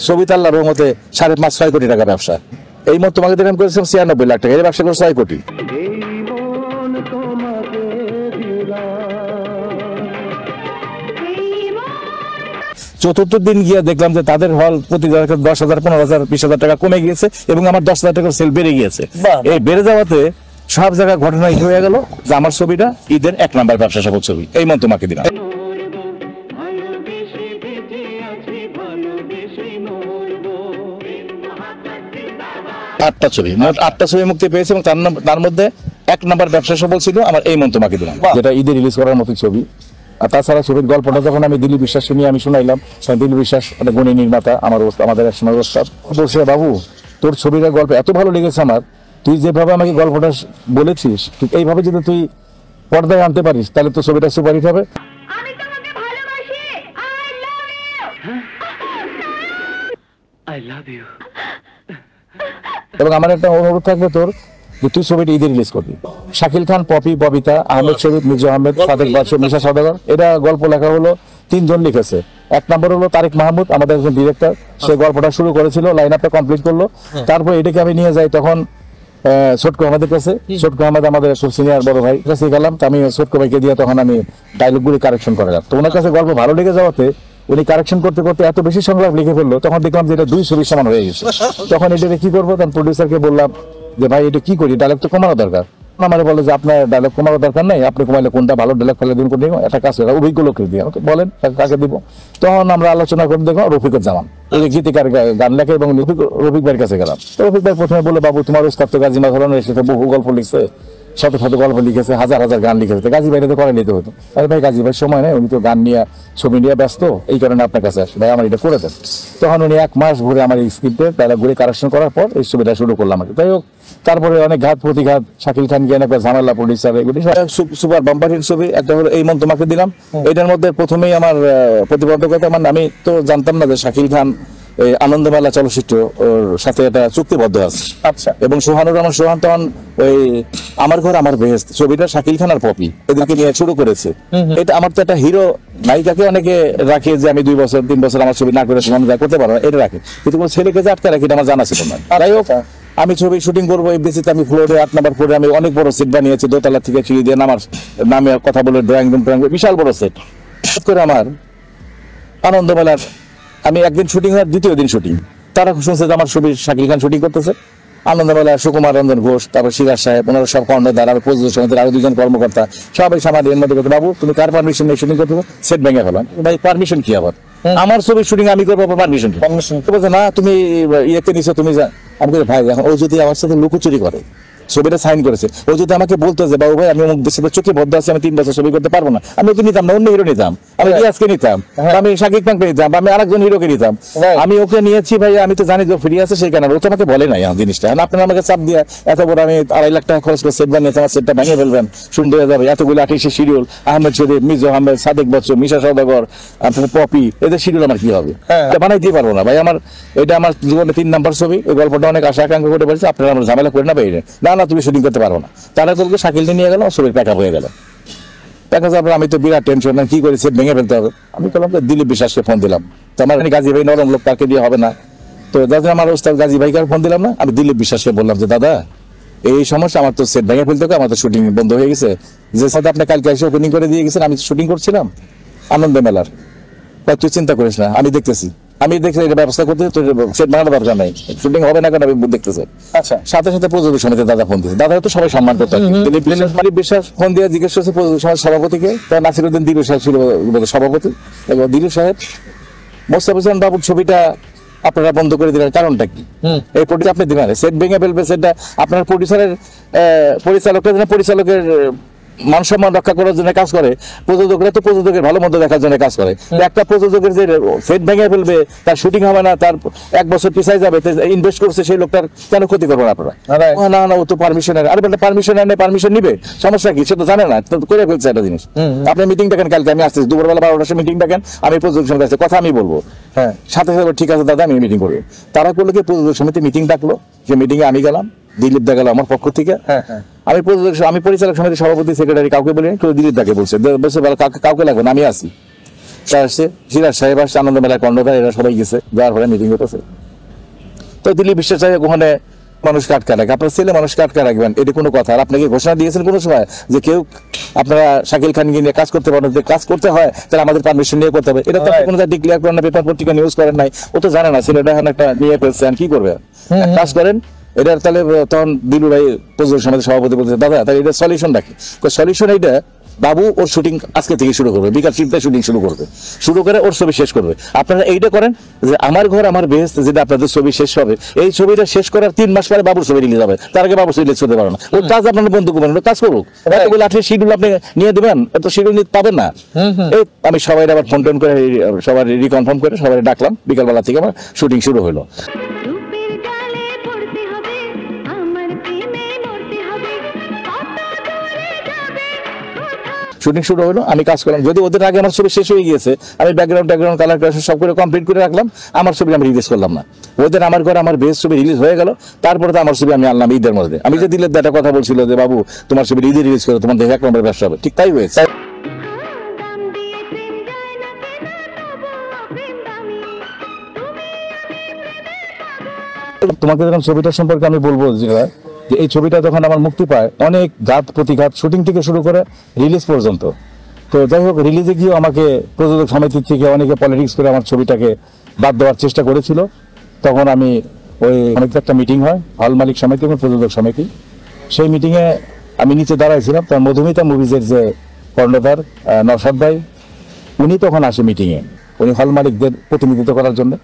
ছবি তাল্লার মতে 5.5-6 কোটি টাকা ব্যবসা। এই মত তোমাকে দিলাম করেছিলাম 96 লাখ টাকা, এর ব্যবসা করে 6 কোটি। চতুর্থ দিন গিয়ে দেখলাম যে তাদের হল প্রতি 10,000, 15,000, 20,000 টাকা কমে গিয়েছে এবং আমার 10,000 টাকার সেল বেড়ে গিয়েছে। এই বেড়ে যাওয়াতে সব জায়গায় ঘটনা হয়ে গেল যে আমার ছবিটা ঈদের 1 নাম্বার ব্যবসা সফল ছবি। এই মন তোমাকে দিলাম। 8টা ছবি, মোট 8টা ছবি মুক্তি পেয়েছে এবং তার মধ্যে 1 নাম্বার ব্যবসা সফল ছিল আমার এই মন তোমাকে দিলাম, যেটা ঈদে রিলিজ করার মতো ছবি। আর তাছাড়া ছবির গল্পটা যখন আমি দিলীপ বিশ্বাসকে নিয়ে আমি শুনাইলাম, দিলীপ বিশ্বাস একটা গুণী নির্মাতা, আমাদের এক সময় ওস্তাদ, বলছে বাবু তোর ছবিটার গল্প এত ভালো লেগেছে আমার, তুই যেভাবে আমাকে গল্পটা বলেছিস ঠিক এইভাবে যদি তুই পর্দায় আনতে পারিস তাহলে তো ছবিটা সুপারহিট হবে। এবং আমার একটা অনুরোধ থাকবে তোর যে তুই ছবিটা ঈদে রিলিজ করবি। শাকিল খান, পপি, ববিতা, আহমেদ শরীফ, মিজু আহমেদ, সাদেক বাদশা, মিশা সওদাগর, এটা গল্প লেখা হলো 3 জন লিখেছে। 1 নম্বর হলো তারেক মাহমুদ, আমাদের একজন ডিরেক্টর, সে গল্পটা শুরু করেছিল, লাইন আপটা কমপ্লিট করলো। তারপর এটাকে আমি নিয়ে যাই তখন ছোটকু আহমেদের কাছে। ছোটকু আহমেদ আমাদের খুব সিনিয়র বড় ভাই কাছে গেলাম, আমি ছোটকু ভাইকে দিয়ে তখন আমি ডায়লগগুলি কারেকশন করে রাখতাম। তো ওনার কাছে গল্প ভালো লেগে যাওয়াতে উনি কারেকশন করতে করতে এত বেশি সংলাপ লিখে ফেললো, তখন দেখলাম যে এটা 2 ছবির সমান হয়ে গেছে। তখন এটাকে কি করবো, তখন প্রডিউসারকে বললাম যে ভাই এটা কি করি, ডায়লগ তো কমানো দরকার। আমার বলে যে আপনার ডায়লগ কমানো দরকার নাই, আপনি কমাইলে কোনটা ভালো ডায়লগ ফেলে দিন, কোনটা একটা কাজ করে অভিজ্ঞ লোককে দিয়ে আমাকে বলেন কাকে দিব। তখন আমরা আলোচনা করে দেখো রফিকুজ্জামান গীতিকার গান লেখে এবং রফিক ভাইয়ের কাছে গেলাম। তো রফিক ভাই প্রথমে বলে বাবু তোমার উস্তাদ তো গাজী মাঝরানের এসেছে, বহু গল্প লিখছে, শত শত গল্প লিখেছে, হাজার হাজার গান লিখেছে, গাজী ভাইটা তো করে নিতে হতো। আরে ভাই গাজী ভাই সময় নেই, উনি তো গান নিয়ে ছবি নিয়ে ব্যস্ত, এই কারণে আপনার কাছে আসে, ভাই আমার এটা করে দেন। তখন উনি 1 মাস ঘুরে আমার এই স্ক্রিপ্টে তারা ঘুরে কারেকশন করার পর এই ছবিটা শুরু করলাম। যাই হোক তারপরে অনেক ঘাত প্রতিঘাত, শাকিল খান গিয়ে একটা ঝামেলা, প্রডিউসার, এগুলি সুপার বাম্পার হিট ছবি। একটা হলো এই মন তোমাকে দিলাম। এটার মধ্যে প্রথমেই আমার প্রতিবন্ধকতা, মানে আমি তো জানতাম না যে শাকিল খান আনন্দমেলা চলচ্চিত্র ওর সাথে একটা চুক্তিবদ্ধ আছে। আচ্ছা। এবং সোহানুর রহমান সোহান তখন ওই আমার ঘর আমার বেহেশত ছবিটা শাকিল খান আর পপি এদেরকে নিয়ে শুরু করেছে। এটা আমার তো একটা হিরো নায়িকাকে অনেকে রাখে যে আমি 2 বছর 3 বছর আমার ছবি না করে সমান যা করতে পারবো, এটা রাখে, কিন্তু কোনো ছেলেকে যে আটকে রাখি এটা আমার জানা ছিল না। যাই হোক আমি ছবি শুটিং করবো এফডিসিতে, আমি ফ্লোরে 8 নম্বর ফ্লোরে আমি অনেক বড় সেট বানিয়েছি, দোতলা থেকে সিঁড়ি দিয়ে নামার নামে কথা বলে ড্রয়িং রুম বিশাল বড় সেট করে আমার আনন্দমেলার। আমি একদিন শুটিং হয়, দ্বিতীয় দিন শুটিং, তারা শুনছে যে আমার ছবি শাকিল খান শুটিং করতেছে। আনন্দমেলা সুকুমার রঞ্জন ঘোষ, তারপর সিরাজ সাহেব, ওনারা সব কর্ণধার, আর প্রযোজক সমিতির আরো 2 জন কর্মকর্তা সবাই সামাজিক এর মধ্যে বাবু তুমি কার পারমিশন নিয়ে শুটিং করতে, সেট ভেঙে ফেলাম। ভাই পারমিশন কি আবার, আমার ছবির শুটিং আমি করবো, পারমিশন বলছে না তুমি ইয়েতে নিছো তুমি। আমি ভাই এখন ও যদি আমার সাথে লুকোচুরি করে, ছবিটা সাইন করেছে, ও যদি আমাকে বলতো যে বাবু ভাই আমি অমুক দেশের চোখে বদ্ধ আছি, আমি 3 বছর ছবি করতে পারবো না, আমি ওকে নিতাম না, অন্য হিরো নিতাম, আমি রিয়াজকে নিতাম, আমি শাকিব খানকে নিতাম, আমি আরেকজন হিরোকে নিতাম। আমি ওকে নিয়েছি ভাই, আমি তো জানি যে ফ্রি আছে সেই কারণে, ও তো আমাকে বলে নাই জিনিসটা। আপনারা আমাকে চাপ দিয়ে এত বড় আমি 2.5 লাখ টাকা খরচ করে সেট বানিয়েছি, আমার সেটটা ভেঙে ফেলবেন, সুন্দর হয়ে যাবে, এতগুলো আর্টিস্টের শিডিউল, আহমেদ শরীফ, মিজু আহমেদ, সাদেক বাদশা, মিশা সওদাগর, আপনার পপি, এদের শিডিউল আমার কি হবে, এটা বানাইতে পারবো না ভাই। আমার এটা আমার জীবনে 3 নাম্বার ছবি, ওই গল্পটা অনেক আশা আকাঙ্ক্ষা করে পারছি, আপনারা আমার ঝামেলা করে না বাইরে, না তুমি শুটিং করতে পারবো না। তারা করবো শাকিলকে নিয়ে গেল, ছবির প্যাকআপ হয়ে গেল। প্যাকআপ যাওয়ার আমি তো বিরাট টেনশন, কি করে সেট ভেঙে ফেলতে হবে। আমি বললাম দিলীপ বিশ্বাসকে ফোন দিলাম, তো আমার গাজী ভাই নরম লোক, তাকে দিয়ে হবে না, তো দাদা আমার ওস্তাদ গাজী ভাইকে ফোন দিলাম না, আমি দিলীপ বিশ্বাসকে বললাম যে দাদা এই সমস্যা, আমার তো সেট ভেঙে ফেলতে হবে, আমার তো শুটিং বন্ধ হয়ে গেছে, যে সাথে আপনি কালকে এসে ওপেনিং করে দিয়ে গেছেন, আমি শুটিং করছিলাম আনন্দ মেলার, তুই চিন্তা করিস না, আমি দেখতেছি, আমি দেখছি এটা ব্যবস্থা করতে, সেট বানানোর দরকার নাই, শুটিং হবে না কেন আমি দেখতেছি। আচ্ছা। সাথে সাথে প্রযোজক সমিতি দাদা ফোন দিয়েছে, দাদা তো সবাই সম্মান করতে, দিলীপ বিশ্বাস ফোন দিয়ে জিজ্ঞেস করছে প্রযোজক সমিতির সভাপতিকে, নাসিরউদ্দিন দিলীপ সাহেব ছিল সভাপতি, এবং দিলীপ সাহেব মোস্তাফিজ হোসেন বাবুর ছবিটা আপনারা বন্ধ করে দিলেন, কারণটা কি? এই প্রডিউসার আপনি দিবেন, সেট ভেঙে ফেলবে, সেটা আপনার প্রডিউসারের পরিচালকের মান সম্মান রক্ষা করার জন্য কাজ করে, প্রযোজকরা তো প্রযোজকের ভালো মন্দ দেখার জন্য কাজ করে। একটা প্রযোজকের যে সেট ভেঙে ফেলবে, তার শুটিং হবে না, তার 1 বছর পিছাই যাবে, ইনভেস্ট করছে সেই লোকটার কেন ক্ষতি করবেন আপনারা? না না ও তো পারমিশন, আরে বলতে পারমিশন আনে, পারমিশন নিবে, সমস্যা কি? সে তো জানে না, তো করে ফেলছে একটা জিনিস। আপনি মিটিং ডাকেন, কালকে আমি আসতেছি দুপুরবেলা 12টার সময় মিটিং ডাকেন, আমি প্রযোজক সমিতি আছে কথা আমি বলবো, হ্যাঁ সাথে সাথে ঠিক আছে দাদা আমি মিটিং করবো। তারা করলো কি প্রযোজক সমিতি মিটিং ডাকলো, যে মিটিং এ আমি গেলাম, দিলীপ দা গেল আমার পক্ষ থেকে, আমি পরিচালক সমিতির সভাপতি সেক্রেটারি কাউকে বলি, দিলীপ দাকে বলছে, কাউকে লাগবে না, আমি আসি। আসছে, সিরাজ সাহেব আসছে, আনন্দ মেলায় কর্ণধার, এরা সবাই গেছে, যাওয়ার পরে মিটিং হতেছে। তো দিলীপ বিশ্বাস সাহেব ওখানে মানুষকে আটকা রাখে, আপনার ছেলে মানুষকে আটকা রাখবেন, এটা কোনো কথা? আর আপনাকে ঘোষণা দিয়েছেন কোনো সময় যে কেউ আপনারা শাকিল খানকে নিয়ে কাজ করতে পারেন? যে কাজ করতে হয় তাহলে আমাদের পারমিশন নিয়ে করতে হবে, এটা তো কোনো ডিক্লেয়ার করেন না, পেপার পত্রিকা নিউজ করেন নাই, ও তো জানে না ছেলেটা এখন একটা নিয়ে ফেলছে, কি করবে? কাজ করেন এটার। তাহলে তখন দিলু ভাই প্রযোজক সমিতির সভাপতি বলছে, দাদা তাহলে এটা সলিউশন রাখি। সলিউশন এইটা, বাবু ওর শুটিং আজকে থেকে শুরু করবে, বিকাল 3টায় শুটিং শুরু করে ওর ছবি শেষ করবে। আপনারা এইটা করেন যে আমার ঘর আমার বেহেশত, যেটা আপনাদের ছবি শেষ হবে, এই ছবিটা শেষ করার 3 মাস পরে বাবুর ছবি রিলিজ হবে, তার আগে বাবুর ছবি রিলিজ করতে পারবে না। ওই কাজ আপনারা বন্ধ করবেন, কাজ করুক, লাঠের শিডিউল আপনি নিয়ে দেবেন, এত শিডিউল নিতে পাবেন না। এই আমি সবাই আবার ফোন টোন করে সবার রিকনফার্ম করে সবাই ডাকলাম, বিকালবেলা থেকে আমার শুটিং শুরু হলো। শুটিং শুরু হলো, আমি কাজ করলাম, যদি ওদের আগে আমার ছবি শেষ হয়ে গিয়েছে, আমি ব্যাকগ্রাউন্ড কালার সব করে কমপ্লিট করে রাখলাম, আমার ছবি আমি রিলিজ করলাম না। ওদের আমার ঘরে আমার বেস্ট ছবি রিলিজ হয়ে গেল, তারপরে তো আমার ছবি আমি আনলাম ঈদের মধ্যে। আমি যে দিলের একটা কথা বলছিল যে বাবু তোমার ছবি ঈদে রিলিজ করে, তোমার দেখে 1 নম্বর ব্যবসা হবে, ঠিক তাই হয়েছে। তোমাকে যখন ছবিটা সম্পর্কে আমি বলবো যে এই ছবিটা যখন আমার মুক্তি পায়, অনেক ঘাত প্রতিঘাত, শুটিং থেকে শুরু করে রিলিজ পর্যন্ত। তো যাই হোক, রিলিজে গিয়েও আমাকে প্রযোজক সমিতি থেকে অনেকে পলিটিক্স করে আমার ছবিটাকে বাদ দেওয়ার চেষ্টা করেছিল। তখন আমি ওই অনেকটা একটা মিটিং হয়, হল মালিক সমিতি এবং প্রযোজক সমিতি, সেই মিটিংয়ে আমি নিচে দাঁড়াইছিলাম। তার মধুমিতা মুভিজের যে কর্ণধার নরসাদ ভাই, উনি তখন আসে মিটিংয়ে, উনি হল মালিকদের প্রতিনিধিত্ব করার জন্য।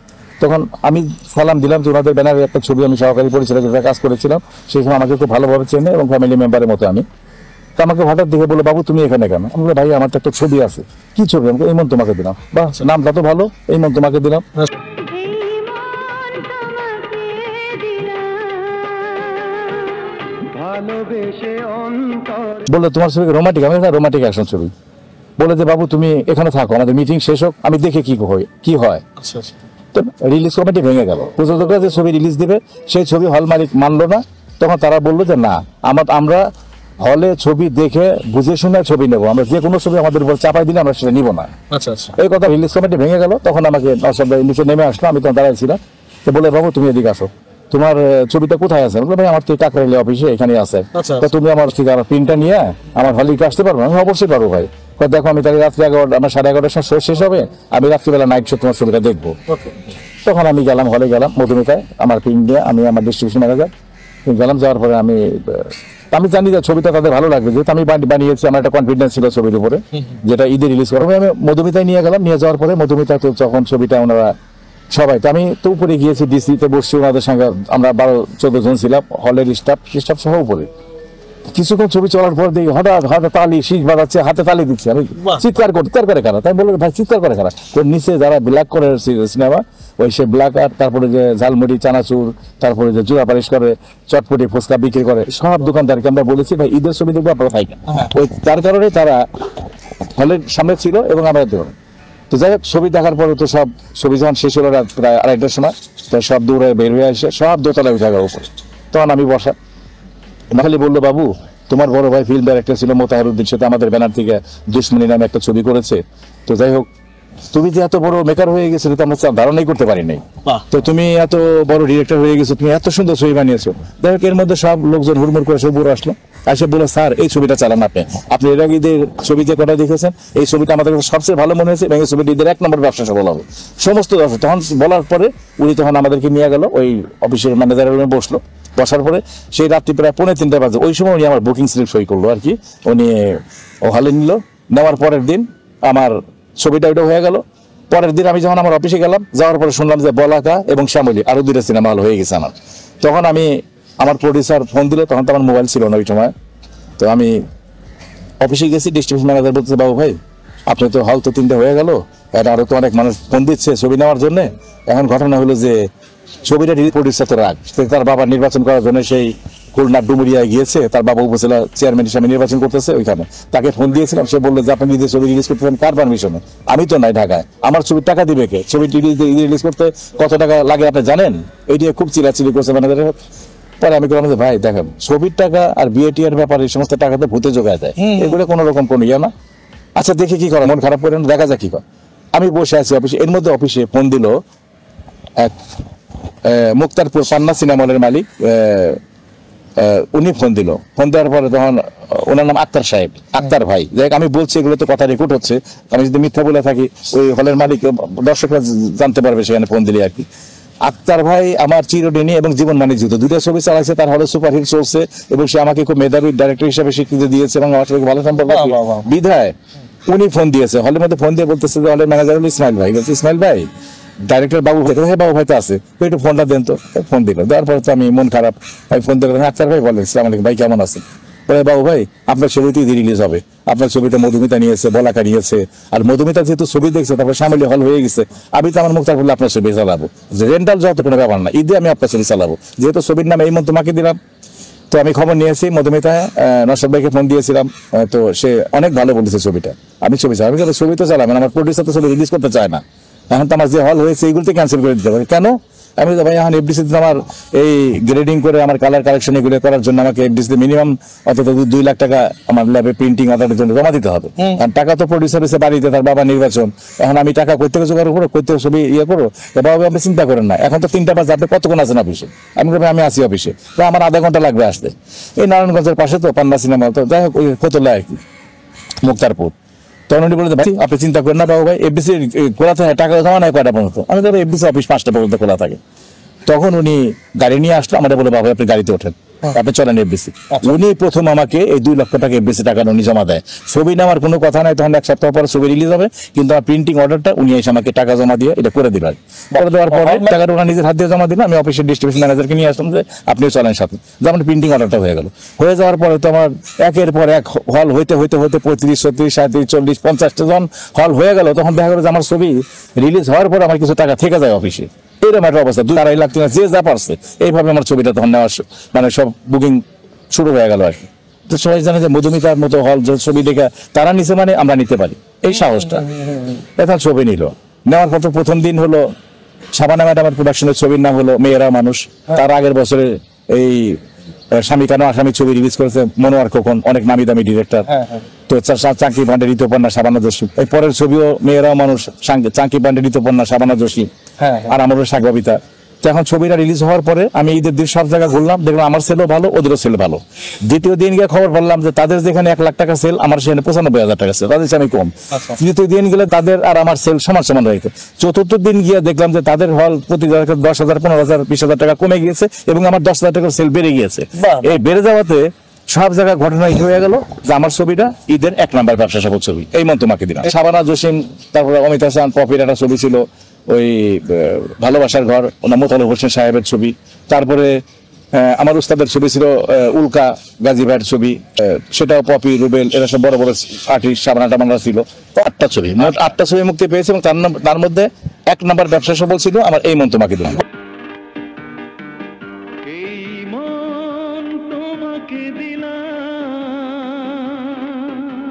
তখন আমি সালাম দিলাম যে ওনাদের ব্যানারে একটা ছবি আমি সহকারী পরিচালক কাজ করেছিলাম, সেই সময় আমাকে খুব ভালোভাবে চেনে এবং ফ্যামিলি মেম্বারের মতো আমি। তো আমাকে হঠাৎ দেখে বলে, বাবু তুমি এখানে কেন? আমি বলি, ভাই আমার তো একটা ছবি আছে। কি ছবি? আমাকে এই মন তোমাকে দিলাম। বাহ, নামটা তো ভালো, এই মন তোমাকে দিলাম। বললো তোমার ছবি রোমান্টিক? আমি রোমান্টিক অ্যাকশন ছবি। বলে যে বাবু তুমি এখানে থাকো, আমাদের মিটিং শেষ হোক, আমি দেখে কি হয়। তো রিলিজ কমিটি ভেঙে গেল, প্রযোজকরা যে ছবি রিলিজ দিবে সেই ছবি হল মালিক মানলো না। তখন তারা বললো যে না, আমরা হলে ছবি দেখে বুঝে শুনে ছবি নেবো, আমরা যে কোনো ছবি আমাদের উপর চাপাই দিলে আমরা সেটা নিবো না। এই কথা রিলিজ কমিটি ভেঙে গেল। তখন আমাকে নিচে নেমে আসলো, আমি তখন দাঁড়াইছিলাম। তো বলে, বাবু তুমি এদিকে আসো, তোমার ছবিটা কোথায় আছে? ভাই আমার তো টাকরাইলি অফিসে এখানে আছে। তো তুমি আমার ঠিকানা প্রিন্টটা নিয়ে আমার হলে আসতে পারবো? আমি অবশ্যই পারবো ভাই। দেখো আমি তাহলে রাত্রি 11, আমার 11:30টার সময় শো শেষ হবে, আমি রাত্রিবেলা নাইট শো তোমার ছবিটা দেখবো। তখন আমি গেলাম, হলে গেলাম, মধুমিতায় আমার প্রিন্ট নিয়ে, আমি আমার ডিস্ট্রিবিউশন ম্যানেজার গেলাম। যাওয়ার পরে আমি জানি যে ছবিটা তাদের ভালো লাগবে, যেহেতু আমি বানিয়েছি, আমার একটা কনফিডেন্স ছিল ছবির উপরে, যেটা ঈদে রিলিজ করবো। আমি মধুমিতায় নিয়ে গেলাম, নিয়ে যাওয়ার পরে মধুমিতা তো যখন ছবিটা ওনারা সবাই, তো আমি তো উপরে গিয়েছি, ডিসিতে বসছি, ওনাদের সঙ্গে আমরা 12-14 জন ছিলাম, হলের স্টাফ সহ উপরে। কিছুক্ষণ ছবি চলার পর দেখি হঠাৎ তালি শীষ বাজাচ্ছে, হাতে তালি দিচ্ছে। আমি চিৎকার করে কারা? তাই বললো, ভাই চিৎকার করে কারা? নিচে যারা ব্ল্যাক করে সিনেমা, ওই সে ব্ল্যাক আর তারপরে যে ঝালমুড়ি চানাচুর, তারপরে যে জুড়া পালিশ করে, চটপটি ফুচকা বিক্রি করে, সব দোকানদারকে আমরা বলেছি ভাই ঈদের ছবি দেখবো, আপনারা থাকেন। ওই তার কারণে তারা হলের সামনে ছিল এবং আমরা দেখলাম। তো যাই হোক, ছবি দেখার পরে তো সব ছবি যখন শেষ হলো রাত প্রায় 2:30টার সময়, তো সব দৌড়ে বের হয়ে আসে, সব দোতলায় উঠে গেল উপরে। তখন আমি বসা, খালি বললো, বাবু তোমার বড় ভাই ফিল্ম ডাইরেক্টর ছিল মোতাহারউদ্দিন, সাথে আমাদের ব্যানার থেকে দুশ্মনী নামে একটা ছবি করেছে। তো যাই হোক, তুমি যে এত বড় মেকার হয়ে গেছো তো আমরা ধারণাই করতে পারি নাই। তো তুমি এত বড় ডিরেক্টর হয়ে গেছো, তুমি এত সুন্দর ছবি বানিয়েছো। যাই হোক, এর মধ্যে সব লোকজন হুড়মুড় করে সব বুড়ো আসলো, এসে বলে, স্যার এই ছবিটা চালান আপনি এর আগে ঈদের ছবি যে কটা দেখেছেন, এই ছবিটা আমাদের সবচেয়ে ভালো মনে হয়েছে এবং এই ছবিটা ঈদের 1 নম্বর ব্যবসা সফল হবে সমস্ত দর্শক। তখন বলার পরে উনি তখন আমাদেরকে নিয়ে গেল, ওই অফিসের ম্যানেজারের রুমে বসলো। বসার পরে সেই রাত্রি প্রায় 2:45 বাজে, ওই সময় উনি আমার বুকিং স্লিপ সই করলো আর কি। উনি হলে নিল, নেওয়ার পরের দিন আমার ছবিটা ওইটা হয়ে গেল। পরের দিন আমি যখন আমার অফিসে গেলাম, যাওয়ার পরে শুনলাম যে বলাকা এবং শ্যামলী আরো 2টা সিনেমা হল হয়ে গেছে আমার। তখন আমার প্রডিউসার ফোন দিল, তখন তো আমার মোবাইল ছিল না ওই সময়। তো আমি অফিসে গেছি, ডিস্ট্রিবিউশন ম্যানেজার বলতেছে, বাবু ভাই আপনি তো হল তো 3টে হয়ে গেল, এটা আরো তো অনেক মানুষ ফোন দিচ্ছে ছবি নেওয়ার জন্য। এখন ঘটনা হলো যে ছবিটা প্রডিউসার তো রাখ, তার বাবা নির্বাচন করার জন্য সেই খুলনা ডুমুরিয়ায় গিয়েছে, তার বাবা উপজেলা চেয়ারম্যান হিসাবে নির্বাচন করতেছে ওইখানে। তাকে ফোন দিয়েছিলাম, সে বললো যে আপনি নিজের ছবি রিলিজ করতেছেন কার পারমিশনে? আমি তো নাই ঢাকায়, আমার ছবির টাকা দিবে কে? ছবি রিলিজ করতে কত টাকা লাগে আপনি জানেন? এই নিয়ে খুব চিলাচিলি করছে ম্যানেজার। পরে আমি বললাম যে ভাই দেখেন, ছবির টাকা আর বিএটি এর ব্যাপারে এই সমস্ত টাকাতে ভূতে যোগায় দেয়, এগুলো কোনো রকম কোনো ইয়ে না। আচ্ছা দেখি কি করে, মন খারাপ করে দেখা যায় কি করে। আমি বসে আছি অফিসে, এর মধ্যে অফিসে ফোন দিল এক মুক্তারপুর পান্না সিনেমা হলের মালিক, উনি ফোন দিল। ফোন দেওয়ার পরে তখন ওনার নাম আক্তার সাহেব, আক্তার ভাই। যাই আমি বলছি এগুলো তো কথা রেকর্ড হচ্ছে, আমি যদি মিথ্যা বলে থাকি ওই হলের মালিক দর্শকরা জানতে পারবে সেখানে ফোন দিলে আর কি। আক্তার ভাই আমার চিরদিনই এবং জীবন বাণিজ্য দুটো ছবি চালাইছে, তার হলে সুপারহিট চলছে এবং সে আমাকে খুব মেধাবী ডাইরেক্টর হিসেবে স্বীকৃতি দিয়েছে এবং আমার সাথে ভালো সম্পর্ক বিধায় উনি ফোন দিয়েছে। হলের মধ্যে ফোন দিয়ে বলতেছে যে হলের ম্যানেজার হলো ইসমাইল ভাই। বলছে ইসমাইল ভাই, ডাইরেক্টর বাবু ভাই, হ্যাঁ বাবু ভাই তো আছে, একটু ফোনটা দেন তো। ফোন দিল, দেওয়ার পরে তো আমি মন খারাপ, আমি ফোন দিলাম, আক্তার ভাই বলেন আসসালামু আলাইকুম ভাই, কেমন আছেন? বলে বাবু ভাই আপনার ছবিতে ঈদ রিলিজ হবে, আপনার ছবিতে মধুমিতা নিয়েছে, বলাকা নিয়েছে, আর মধুমিতা যেহেতু ছবি দেখছে তারপর সামিলি হল হয়ে গেছে, আমি তো আমার মুক্তার বললে আপনার ছবি চালাবো, রেন্টাল যত কোনো ব্যাপার না, ঈদে আমি আপনার ছবি চালাবো, যেহেতু ছবির নাম এই মন তোমাকে দিলাম। তো আমি খবর নিয়েছি মধুমিতা, নরসাদ ভাইকে ফোন দিয়েছিলাম, তো সে অনেক ভালো বলেছে ছবিটা, আমি ছবি চাই। আমি ছবি তো চালাম, আমার প্রডিউসার তো ছবি রিলিজ করতে চায় না, এখন তো আমার যে হল হয়েছে এইগুলোতে ক্যান্সেল করে দিতে হবে। কেন? আমি তো ভাই এখন এফডিসিতে আমার এই গ্রেডিং করে আমার কালার কালেকশন এগুলো করার জন্য আমাকে এফডিসিতে মিনিমাম অন্তত 2 লাখ টাকা আমার ল্যাবে প্রিন্টিং অর্ডারের জন্য জমা দিতে হবে। কারণ টাকা তো প্রডিউসার হয়েছে বাড়িতে, তার বাবা নির্বাচন, এখন আমি টাকা করতে জোগাড় করো, করতে ছবি করো, বাবা আপনি চিন্তা করেন না, এখন তো 3টা বাজে, আপনি কতক্ষণ আছেন অফিসে? আমি আমি আসি অফিসে, তো আমার আধা ঘন্টা লাগবে আসতে, এই নারায়ণগঞ্জের পাশে তো পান্না সিনেমা, তো যাই হোক ওই ফতুল্লা আর কি, মুক্তারপুর। তখন উনি বলে ভাই আপনি চিন্তা করেন না বাবু ভাই, এফডিসি খোলা থাকে, টাকা জমা নেয় কয়টা পর্যন্ত? আমি ধরো এফডিসি অফিস 5টা পর্যন্ত খোলা থাকে। তখন উনি গাড়ি নিয়ে আসলো, আমাদের বলে বাবা আপনি গাড়িতে ওঠেন, আপনি চলেন এফডিসি। উনি প্রথম আমাকে এই 2 লক্ষ টাকা এফডিসি টাকা উনি জমা দেয়। ছবি নেওয়ার কোনো কথা নাই, তখন 1 সপ্তাহ পরে ছবি রিলিজ হবে, কিন্তু আমার প্রিন্টিং অর্ডারটা উনি এসে আমাকে টাকা জমা দিয়ে এটা করে দিলেন। করে দেওয়ার পরে টাকাটা ওনার নিজের হাত দিয়ে জমা দিল, আমি অফিসের ডিস্ট্রিবিউশন ম্যানেজারকে নিয়ে আসলাম যে আপনিও চলেন সাথে, যেমন প্রিন্টিং অর্ডারটা হয়ে গেল। হয়ে যাওয়ার পরে তো আমার একের পর এক হল হইতে হইতে হইতে 35, 36, 37, 40, 50টা জন হল হয়ে গেল। তখন দেখা গেল যে আমার ছবি রিলিজ হওয়ার পর আমার কিছু টাকা থেকে যায় অফিসে, এরকম একটা অবস্থা। 2-2.5 লাখ টাকা যে যা পারছে এইভাবে আমার ছবিটা তখন নেওয়ার মানে সব বুকিং শুরু হয়ে গেল আর কি। তো সবাই জানে যে মধুমিতার মতো হল যে ছবি দেখে তারা নিছে, মানে আমরা নিতে পারি, এই সাহসটা। এখন ছবি নিল, নেওয়ার পর প্রথম দিন হলো শাবানা ম্যাডামের প্রোডাকশনের ছবির নাম হলো মেয়েরা মানুষ। তার আগের বছরে এই স্বামী কেন আসামি ছবি রিলিজ করেছে মনোয়ার খোকন, অনেক নামি দামি ডিরেক্টর। তো চাঙ্কি পান্ডে, ঋতুপর্ণা, শাবানা যোশী। এই পরের ছবিও মেয়েরা মানুষ, চাঙ্কি পান্ডে, ঋতুপর্ণা, শাবানা যোশী আর আমারও সাগবিতা। তো এখন ছবিটা রিলিজ হওয়ার পরে আমি ঈদের দিন সব জায়গায় ঘুরলাম, দেখলাম আমার সেলও ভালো, ওদেরও সেল ভালো। দ্বিতীয় দিন গিয়ে খবর বললাম যে তাদের যেখানে 1 লাখ টাকা সেল, আমার সেখানে 95,000 টাকা সেল, তাদের আমি কম। তৃতীয় দিন গেলে তাদের আর আমার সেল সমান সমান রয়েছে। চতুর্থ দিন গিয়ে দেখলাম যে তাদের হল প্রতি 10,000, 15,000, 20,000 টাকা কমে গিয়েছে এবং আমার 10,000 টাকার সেল বেড়ে গিয়েছে। এই বেড়ে যাওয়াতে সব জায়গায় ঘটনা হয়ে গেল যে আমার ছবিটা ঈদের 1 নাম্বার ব্যবসা সফল ছবি, এই মন তোমাকে দিলাম। শাবানা জসিম, তারপরে অমিতা হাসান, পপির একটা ছবি ছিল ওই ভালোবাসার ঘর, ওনার মোতালেব হোসেন সাহেবের ছবি। তারপরে আমার উস্তাদের ছবি ছিল উল্কা গাজী ভাইয়ের ছবি, সেটাও পপি, রুবেল, এরা সব বড় বড় আর্টিস্ট, শাবানা টাবানা ছিল। 8টা ছবি, মোট 8টা ছবি মুক্তি পেয়েছে এবং তার মধ্যে 1 নাম্বার ব্যবসা সফল ছিল আমার এই মন তোমাকে দিলাম। এই মন তোমাকে দিলাম।